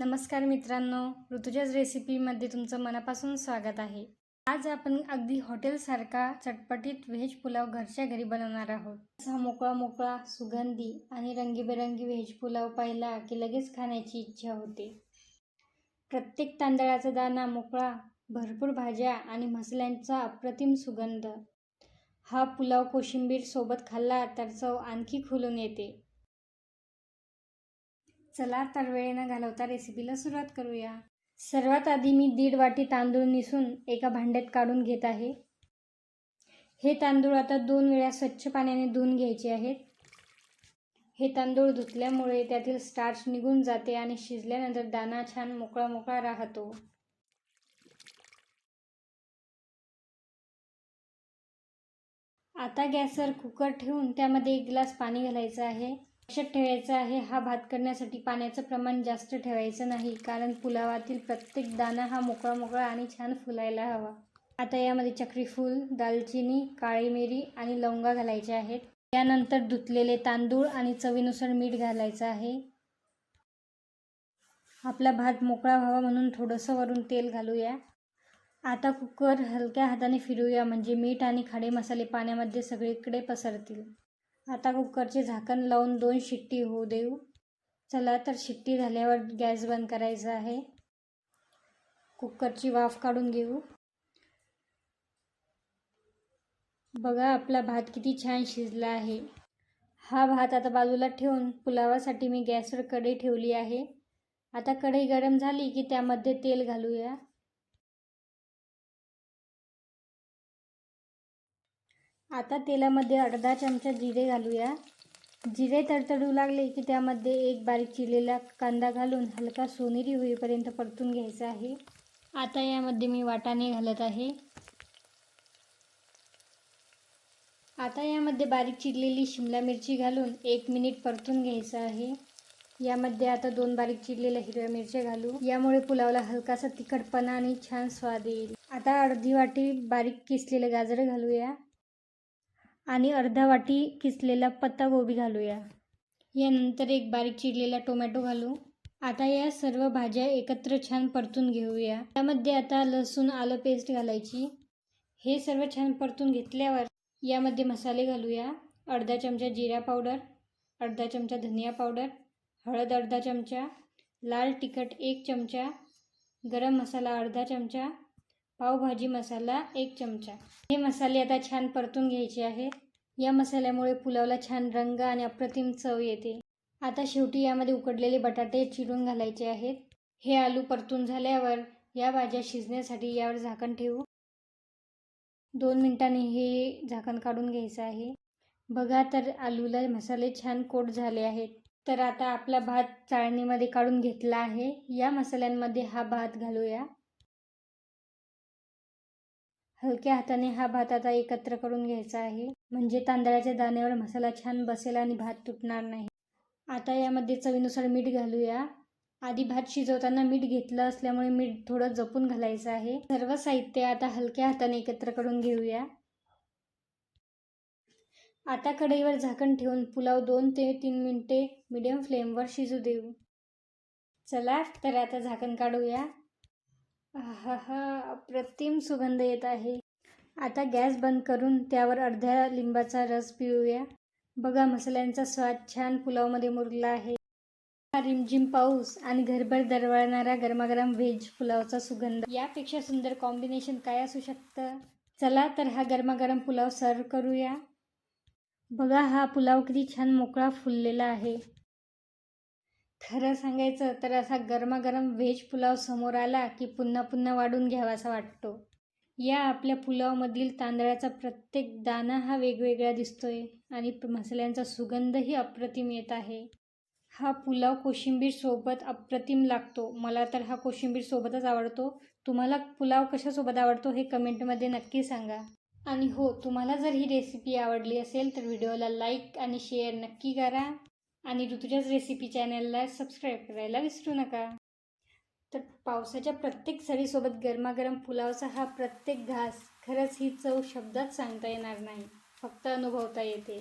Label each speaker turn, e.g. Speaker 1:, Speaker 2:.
Speaker 1: नमस्कार मित्रांनो, ऋतुजाज रेसिपीमध्ये तुमचं मनापासून स्वागत आहे. आज आपण अगदी हॉटेलसारखा चटपटीत व्हेज पुलाव घरच्या घरी बनवणार आहोत. असा मोकळा सुगंधी आणि रंगीबेरंगी व्हेज पुलाव पाहिला की लगेच खाण्याची इच्छा होते. प्रत्येक तांदळाचा दाणा मोकळा, भरपूर भाज्या आणि मसाल्यांचा अप्रतिम सुगंध. हा पुलाव कोशिंबीर सोबत खाल्ला तर चव आणखी खुलून येते. चला तर वेळ न घालवता रेसिपीला सुरुवात करूया. सर्वात आधी मी 1.5 वाटी तांदूळ निसून एका भांड्यात काढून घेत आहे. हे तांदूळ आता 2 वेळा स्वच्छ पाण्याने धुवून घ्यायचे आहेत. हे तांदूळ धुतल्यामुळे त्यातील स्टार्च निघून जाते आणि शिजल्यानंतर दाणा छान मोकळा राहतो. आता गॅसवर कुकर ठेवून त्यामध्ये 1 ग्लास पाणी घालायचं आहे. लक्षात ठेवायचं आहे, हा भात करण्यासाठी पाण्याचं प्रमाण जास्त ठेवायचं नाही, कारण पुलावातील प्रत्येक दाणा हा मोकळा आणि छान फुलायला हवा. आता यामध्ये चक्रीफूल, दालचिनी, काळी मिरी आणि लवंगा घालायच्या आहेत. यानंतर धुतलेले तांदूळ आणि चवीनुसार मीठ घालायचं आहे. आपला भात मोकळा व्हावा म्हणून थोडंसं वरून तेल घालूया. आता कुकर हलक्या हाताने फिरवूया, म्हणजे मीठ आणि खडे मसाले पाण्यामध्ये सगळीकडे पसरतील. आता कुकरचे झाकण लावून 2 शिट्टी होऊ देऊ. चला तर शिट्टी झाल्यावर गॅस बंद करायचा आहे. कुकरची वाफ काढून घेऊ. बघा, आपला भात किती छान शिजला आहे. हा भात आता बाजूला ठेवून पुलावासाठी मी गॅसवर कढई ठेवली आहे. आता कढई गरम झाली की त्यामध्ये तेल घालूया. आता तेलामध्ये अर्धा चमचा जिरे घालूया. जिरे तडतडू लागले की त्यामध्ये 1 बारीक चिरलेला कांदा घालून हलका सोनेरी होईपर्यंत परतून घ्यायचा आहे. आता यामध्ये मी वाटाणे घालत आहे. आता यामध्ये बारीक चिरलेली शिमला मिरची घालून 1 मिनिट परतून घ्यायचं आहे. यामध्ये आता 2 बारीक चिरलेल्या हिरव्या मिरच्या घालू. यामुळे पुलावला हलकासा तिखटपणा आणि छान स्वाद येईल. आता अर्धी वाटी बारीक किसलेले गाजर घालूया आणि अर्धा वाटी किसलेला पत्तागोबी घालूया. यानंतर 1 बारीक चिरलेला टोमॅटो घालू. आता या सर्व भाज्या एकत्र छान परतून घेऊया. त्यामध्ये आता लसूण आलं पेस्ट घालायची. हे सर्व छान परतून घेतल्यावर यामध्ये मसाले घालूया. अर्धा चमचा जिरा पावडर, अर्धा चमचा धनिया पावडर, हळद अर्धा चमचा, लाल तिखट 1 चमचा, गरम मसाला अर्धा चमचा, पावभाजी मसाला 1 चमचा. हे मसाले आता छान परतून घ्यायचे आहेत. या मसाल्यामुळे पुलावला छान रंग आणि अप्रतिम चव येते. आता शेवटी यामध्ये उकडलेले बटाटे चिरून घालायचे आहेत. हे आलू परतून झाल्यावर या भाज्या शिजण्यासाठी यावर झाकण ठेवू. 2 मिनिटांनी हे झाकण काढून घ्यायचं आहे. बघा तर आलूला मसाले छान कोट झाले आहेत. तर आता आपला भात चाळणीमध्ये काढून घेतला आहे. या मसाल्यांमध्ये हा भात घालूया. हलक्या हाताने हा भात आता एकत्र करून घ्यायचा आहे, म्हणजे तांदळाच्या दाण्यावर मसाला छान बसेल आणि भात तुटणार नाही. आता यामध्ये चवीनुसार मीठ घालूया. आधी भात शिजवताना मीठ घेतलं असल्यामुळे मीठ थोडं जपून घालायचं आहे. सर्व साहित्य आता हलक्या हाताने एकत्र करून घेऊया. आता कढईवर झाकण ठेवून पुलाव 2 ते 3 मिनिटे मीडियम फ्लेमवर शिजू देऊ. चला तर आता झाकण काढूया. अप्रतिम सुगंध येत आहे. आता गॅस बंद करून त्यावर अर्ध्या लिंबाचा रस पिळूया. बघा, मसाल्यांचा स्वाद छान पुलावमध्ये मुरला आहे. हा रिमझिम पाऊस आणि घरभर दरवळणारा गरमागरम व्हेज पुलावचा सुगंध, यापेक्षा सुंदर कॉम्बिनेशन काय असू शकतं. चला तर हा गरमागरम पुलाव सर्व करूया. बघा, हा पुलाव किती छान मोकळा फुललेला आहे. खरं सांगायचं तर असा गरमागरम व्हेज पुलाव समोर आला की पुन्हा वाढून घ्यावासा वाटतो. या आपल्या पुलावमधील तांदळाचा प्रत्येक दाणा हा वेगवेगळा दिसतोय आणि मसाल्यांचा सुगंधही अप्रतिम येत आहे. हा पुलाव कोशिंबीर सोबत अप्रतिम लागतो. मला तर हा कोशिंबीर सोबतच आवडतो. तुम्हाला पुलाव कशासोबत आवडतो हे कमेंटमध्ये नक्की सांगा. आणि हो, तुम्हाला जर ही रेसिपी आवडली असेल तर व्हिडिओला लाईक आणि शेअर नक्की करा आणि ऋतुजाज रेसिपी चॅनलला सबस्क्राईब करायला विसरू नका. तर पावसाच्या प्रत्येक सरीसोबत गरमागरम पुलावचा हा प्रत्येक घास, खरंच ही चव शब्दात सांगता येणार नाही, फक्त अनुभवता येते.